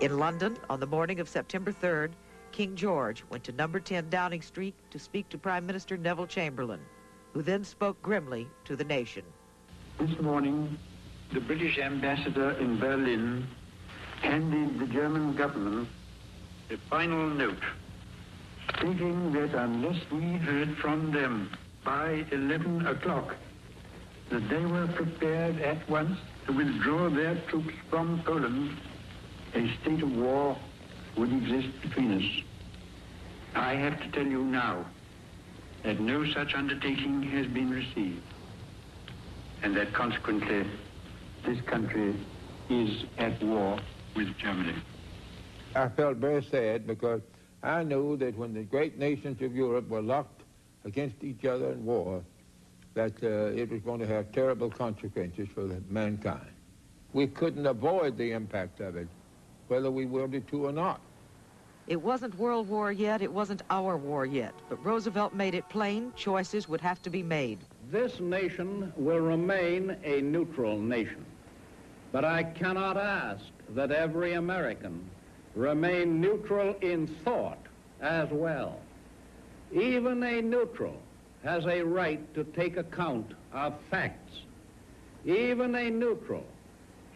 In London, on the morning of September 3rd, King George went to number 10 Downing Street to speak to Prime Minister Neville Chamberlain, who then spoke grimly to the nation. This morning, the British ambassador in Berlin handed the German government a final note stating that unless we heard from them by 11 o'clock, that they were prepared at once to withdraw their troops from Poland, a state of war would exist between us. I have to tell you now that no such undertaking has been received, and that consequently this country is at war with Germany. I felt very sad because I knew that when the great nations of Europe were locked against each other in war, that it was going to have terrible consequences for mankind. We couldn't avoid the impact of it, whether we willed it to or not. It wasn't World War yet, it wasn't our war yet, but Roosevelt made it plain choices would have to be made. This nation will remain a neutral nation, but I cannot ask that every American remain neutral in thought as well. Even a neutral has a right to take account of facts. Even a neutral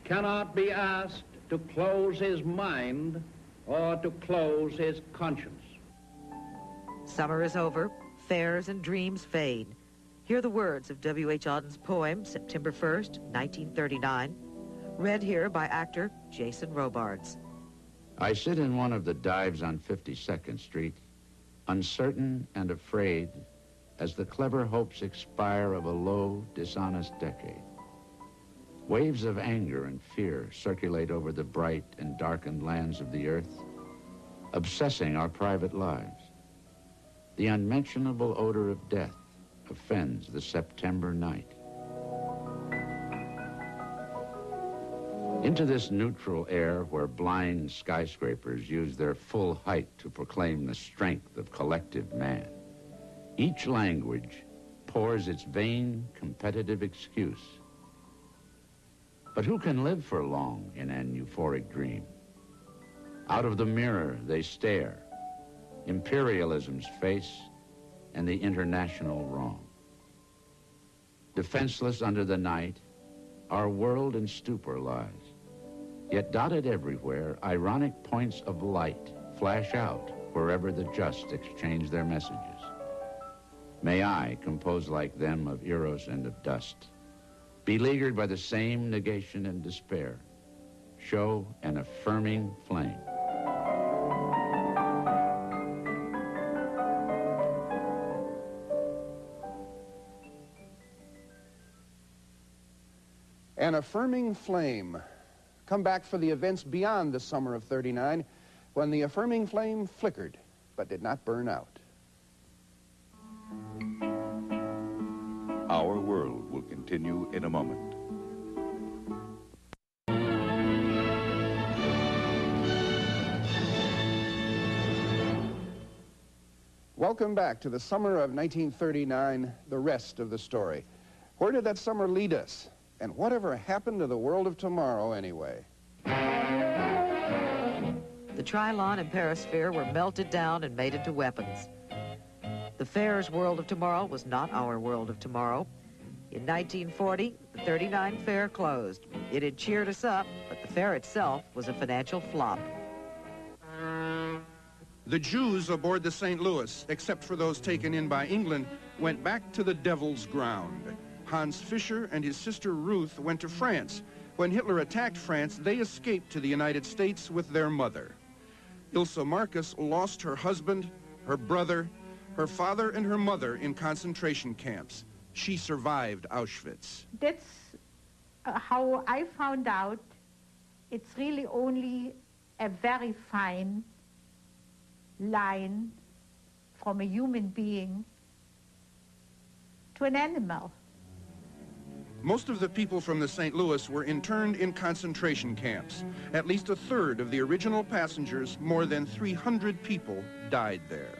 cannot be asked to close his mind or to close his conscience. Summer is over, fairs and dreams fade. Hear the words of W.H. Auden's poem, September 1st, 1939, read here by actor Jason Robards. I sit in one of the dives on 52nd Street, uncertain and afraid as the clever hopes expire of a low, dishonest decade. Waves of anger and fear circulate over the bright and darkened lands of the earth, obsessing our private lives. The unmentionable odor of death offends the September night. Into this neutral air where blind skyscrapers use their full height to proclaim the strength of collective man, each language pours its vain, competitive excuse. But who can live for long in an euphoric dream? Out of the mirror they stare, imperialism's face and the international wrong. Defenseless under the night, our world in stupor lies. Yet dotted everywhere, ironic points of light flash out wherever the just exchange their messages. May I, composed like them of eros and of dust, beleaguered by the same negation and despair, show an affirming flame. An affirming flame. Come back for the events beyond the summer of '39, when the affirming flame flickered, but did not burn out. Our World will continue in a moment. Welcome back to the summer of 1939, the rest of the story. Where did that summer lead us? And whatever happened to the world of tomorrow, anyway? The Trilon and Perisphere were melted down and made into weapons. The fair's world of tomorrow was not our world of tomorrow. In 1940, the 39 fair closed. It had cheered us up, but the fair itself was a financial flop. The Jews aboard the St. Louis, except for those taken in by England, went back to the devil's ground. Hans Fischer and his sister Ruth went to France. When Hitler attacked France, they escaped to the United States with their mother. Ilse Marcus lost her husband, her brother, her father, and her mother in concentration camps. She survived Auschwitz. That's how I found out it's really only a very fine line from a human being to an animal. Most of the people from the St. Louis were interned in concentration camps. At least a third of the original passengers, more than 300 people, died there.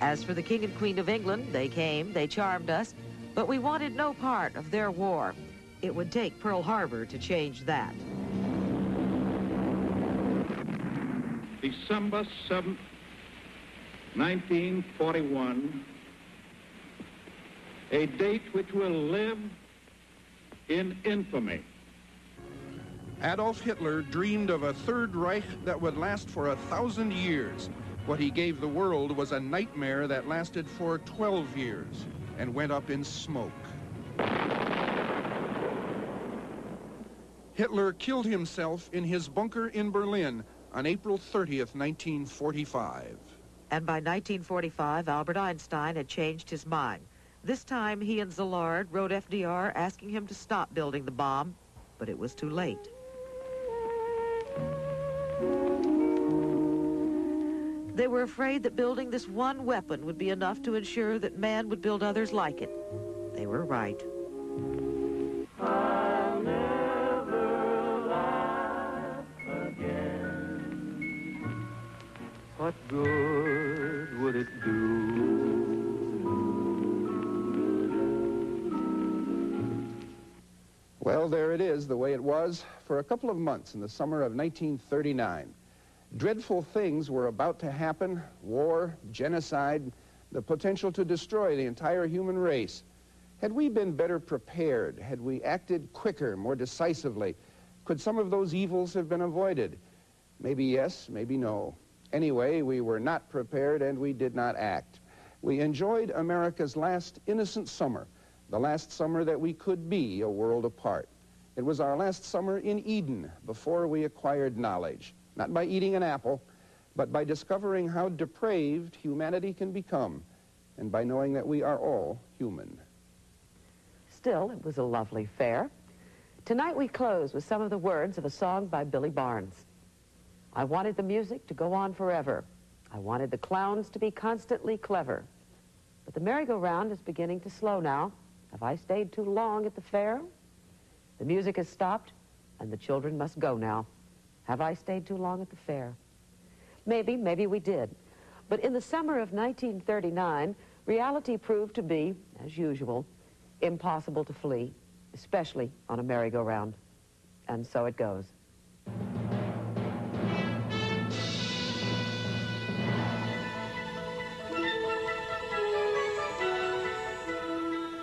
As for the King and Queen of England, they came, they charmed us, but we wanted no part of their war. It would take Pearl Harbor to change that. December 7th, 1941, a date which will live in infamy. Adolf Hitler dreamed of a Third Reich that would last for 1,000 years. What he gave the world was a nightmare that lasted for 12 years and went up in smoke. Hitler killed himself in his bunker in Berlin on April 30th, 1945. And by 1945, Albert Einstein had changed his mind. This time, he and Szilard wrote FDR asking him to stop building the bomb, but it was too late. They were afraid that building this one weapon would be enough to ensure that man would build others like it. They were right. I'll never laugh again. What good would it do? Well, there it is, the way it was for a couple of months in the summer of 1939. Dreadful things were about to happen: war, genocide, the potential to destroy the entire human race. Had we been better prepared, had we acted quicker, more decisively, could some of those evils have been avoided? Maybe yes, maybe no. Anyway, we were not prepared and we did not act. We enjoyed America's last innocent summer, the last summer that we could be a world apart. It was our last summer in Eden before we acquired knowledge. Not by eating an apple, but by discovering how depraved humanity can become, and by knowing that we are all human. Still, it was a lovely fair. Tonight we close with some of the words of a song by Billy Barnes. I wanted the music to go on forever. I wanted the clowns to be constantly clever. But the merry-go-round is beginning to slow now. Have I stayed too long at the fair? The music has stopped, and the children must go now. Have I stayed too long at the fair? Maybe we did. But in the summer of 1939, reality proved to be, as usual, impossible to flee, especially on a merry-go-round. And so it goes.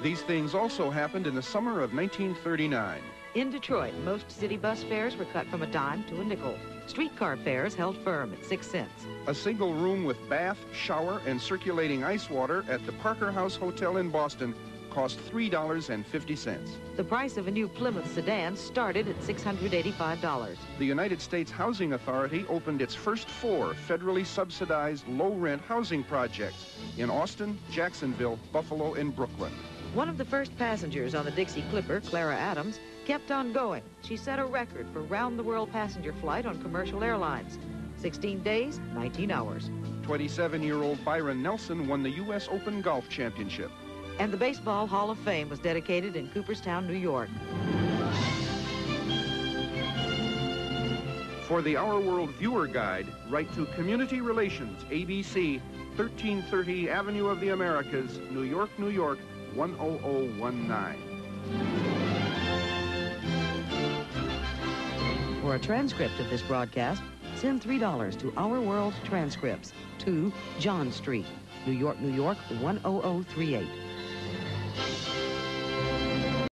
These things also happened in the summer of 1939. In Detroit, most city bus fares were cut from a dime to a nickel. Streetcar fares held firm at 6 cents. A single room with bath, shower, and circulating ice water at the Parker House Hotel in Boston cost $3.50. The price of a new Plymouth sedan started at $685. The United States Housing Authority opened its first 4 federally subsidized low-rent housing projects in Austin, Jacksonville, Buffalo, and Brooklyn. One of the first passengers on the Dixie Clipper, Clara Adams, kept on going. She set a record for round-the-world passenger flight on commercial airlines. 16 days, 19 hours. 27-year-old Byron Nelson won the U.S. Open Golf Championship. And the Baseball Hall of Fame was dedicated in Cooperstown, New York. For the Our World Viewer Guide, write to Community Relations, ABC, 1330 Avenue of the Americas, New York, New York, 10019. For a transcript of this broadcast, send $3 to Our World Transcripts to John Street, New York, New York, 10038.